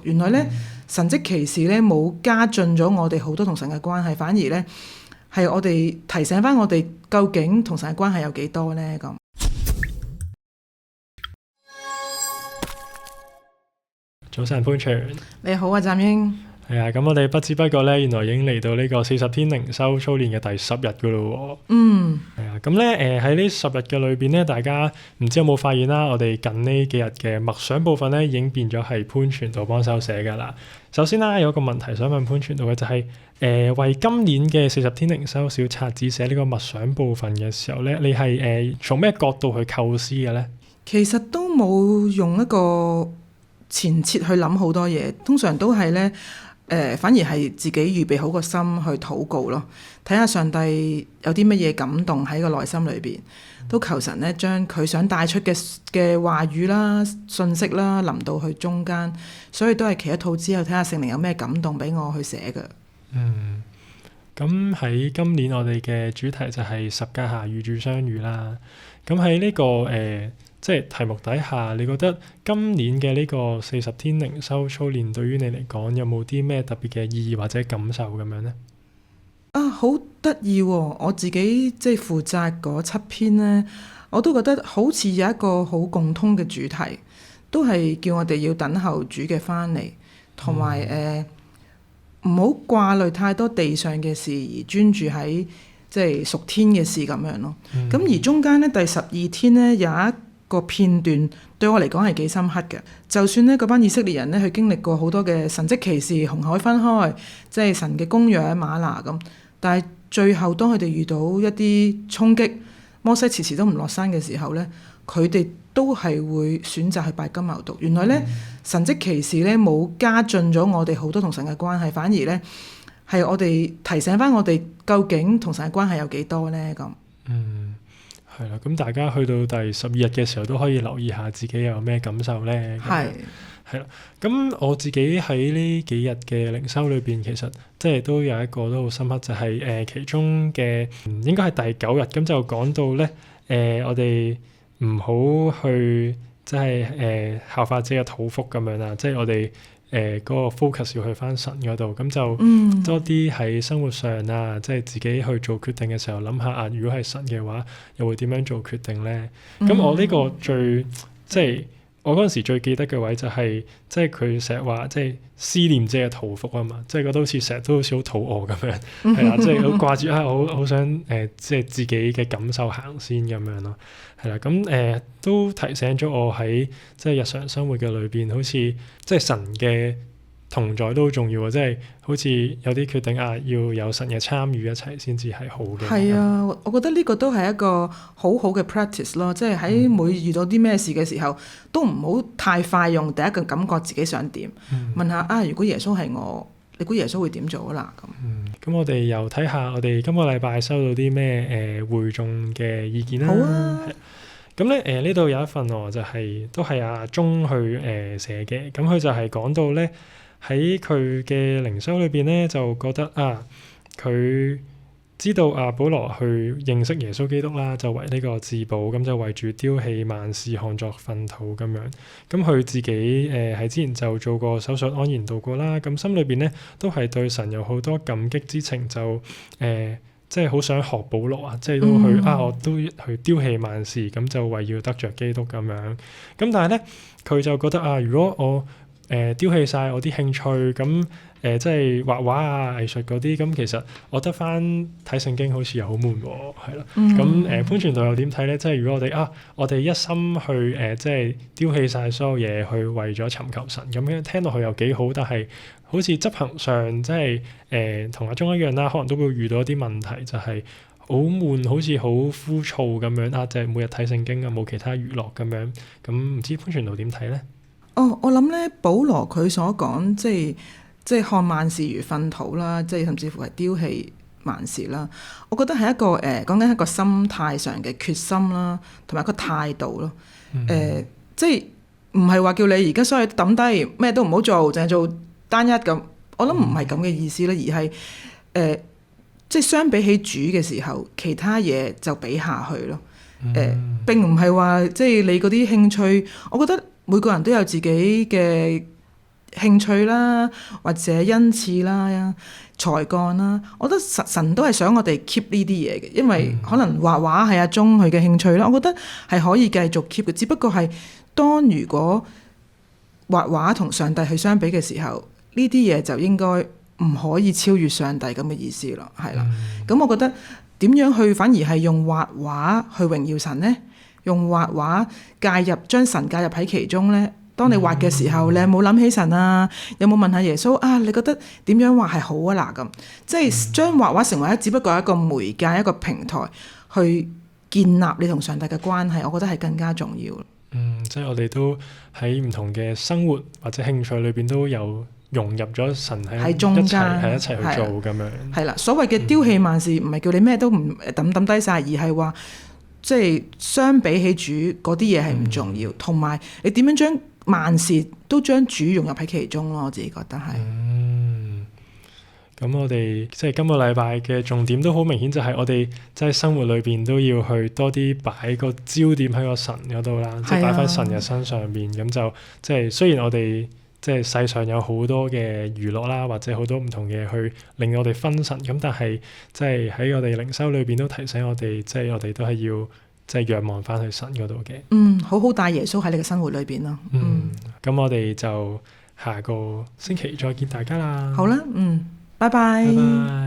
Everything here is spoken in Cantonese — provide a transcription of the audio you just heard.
原來咧神蹟奇事咧冇加進咗我哋好多同神嘅關係，反而咧係我哋提醒翻我哋究竟同神嘅關係有幾多咧咁。早晨潘全，你好啊，湛英。係啊，咁我哋不知不覺咧，原來已經嚟到呢個40天靈修操練嘅第10日噶咯喎。係啊，咁咧喺呢10日嘅裏邊咧，大家唔知有冇發現啦？我哋近呢幾日嘅默想部分咧，已經變咗係潘傳道幫手寫噶啦。首先啦，有一個問題想問潘傳道嘅就係、為今年嘅40天靈修小冊子寫呢個默想部分嘅時候咧，你係從咩角度去構思嘅咧？其實都冇用一個前設去諗好多嘢，通常都係咧反而係自己預備好個心去禱告咯，睇下上帝有啲乜嘢感動喺個內心裏邊，都求神咧將佢想帶出嘅話語啦、信息啦臨到去中間，所以都係祈一禱之後睇下聖靈有咩感動俾我去寫嘅。咁喺今年我哋嘅主題就係十架下與主相遇啦。咁喺呢個即係題目底下，你覺得今年嘅呢個40天靈修操練對於你嚟講有冇啲咩特別嘅意義或者感受咁樣呢？好得意喎！我自己即係負責嗰7篇呢，我都覺得好似有一個好共通嘅主題，都係叫我哋要等候主嘅返嚟，同埋唔好掛慮太多地上嘅事，而專注喺即係屬天嘅事咁樣咯。咁而中間呢，第12天呢，有一個片段對我嚟講係幾深刻嘅，就算呢嗰班以色列人呢，佢經歷過好多嘅神蹟奇事，紅海分開，即係神嘅公羊嗎哪咁，但係最後當佢哋遇到一啲衝擊，摩西遲遲都唔落山嘅時候呢，佢哋都係會選擇去拜金牛犢。原來呢，神蹟奇事呢冇加進咗我哋好多同神嘅關係，反而呢係我哋提醒翻我哋究竟同神嘅關係有幾多呢咁。係啦，咁大家去到第12日嘅時候都可以留意下自己有咩感受咧。係啦，咁我自己喺呢幾日嘅靈修裏邊，其實即係都有一個都好深刻，就係其中嘅應該係第9日，咁就講到咧我哋唔好去即係效法者嘅肚腹咁樣啦，即係我哋嗰個 focus 要去返神嗰度，咁就多啲喺生活上啊，即係自己去做決定嘅時候諗下啊，如果係神嘅話，又會點樣做決定咧？咁我呢個最即係我嗰陣時最記得嘅位就係即係佢成日話即係思念者嘅肚腹啊嘛，即係覺得好似成日都好似好肚餓咁樣，係啦，即係好掛住好想即係自己嘅感受行先咁樣咯，係啦，咁都提醒咗我喺即係日常生活嘅裏邊，好似即係神嘅同在都好重要啊！即係好似有啲決定要有神嘅參與一齊先至係好嘅。係啊，我覺得呢個都係一個好好嘅 practice 咯，即係喺每遇到啲咩事嘅時候，都唔好太快用第一個感覺自己想點，問下如果耶穌係我，你估耶穌會點做啦？咁我哋又睇下我哋今個禮拜收到啲咩會眾嘅意見啦。好啊。咁咧呢度有一份就係都係阿鐘去寫嘅，咁佢就係講到咧喺佢嘅靈修裏邊咧，就覺得佢知道保羅去認識耶穌基督啦，就為呢個自保，咁就為主丟棄萬事看作糞土咁樣。咁佢自己喺之前就做過手術安然度過啦，咁心裏邊咧都係對神有好多感激之情，就即係好想學保羅啊！即係都去我都去丟棄萬事，咁就為要得着基督咁樣。咁但係咧，佢就覺得如果我丟棄晒我啲興趣，咁即係畫畫藝術嗰啲，咁其實我得翻睇聖經好似又好悶喎，係咯。咁潘傳道又點睇咧？即係如果我哋一心去即係丟棄晒所有嘢，去為咗尋求神，咁樣聽落去又幾好，但係好似執行上即係同阿鐘一樣啦，可能都會遇到一啲問題，就係好悶，好似好枯燥咁樣就係每日睇聖經冇其他娛樂咁樣。咁唔知潘傳道點睇咧？我諗咧，保羅佢所講即係看萬事如糞土啦，即係甚至乎係丟棄萬事啦。我覺得係一個講緊一個心態上嘅決心啦，同埋一個態度咯。即係唔係話叫你而家所有抌低咩都唔好做，淨係做單一咁。我諗唔係咁嘅意思啦，而係即係相比起主嘅時候，其他嘢就比下去咯。並唔係話即係你嗰啲興趣，我覺得每個人都有自己嘅興趣啦，或者恩賜啦、才幹啦，我覺得神都係想我哋 keep 呢啲嘢嘅，因為可能畫畫係阿鐘佢嘅興趣啦，我覺得係可以繼續 keep 嘅，只不過係如果畫畫同上帝去相比嘅時候，呢啲嘢就應該唔可以超越上帝咁嘅意思咯，係啦。咁我覺得點樣去反而係用畫畫去榮耀神呢？用畫畫將神介入喺其中呢？當你畫嘅時候，你有冇諗起神啊？有冇問下耶穌啊？你覺得點樣畫係好啊？嗱，咁即係將畫畫成為只不過係一個媒介、一個平台，去建立你同上帝嘅關係，我覺得係更加重要。即係我哋都喺唔同嘅生活或者興趣裏邊都有融入咗神喺中間，係一齊去做咁樣。係啦，所謂嘅丟棄萬事，唔係叫你咩都唔抌低晒，而係話即係相比起主嗰啲嘢係唔重要，同埋你點樣將萬事都將主融入喺其中咯，我自己覺得係。咁我哋即係今個禮拜嘅重點都好明顯，就係我哋即係生活裏邊都要去多啲擺個焦點喺個神嗰度啦，即係擺翻神嘅身上邊。咁就即係雖然我哋即係世上有好多嘅娛樂啦，或者好多唔同嘅去令我哋分神，咁但係即係喺我哋靈修裏邊都提醒我哋，即係我哋都係要即係仰望翻去神嗰度嘅。好好帶耶穌喺你嘅生活裏邊咯。咁我哋就下個星期再見大家啦。好啦，拜拜。拜拜。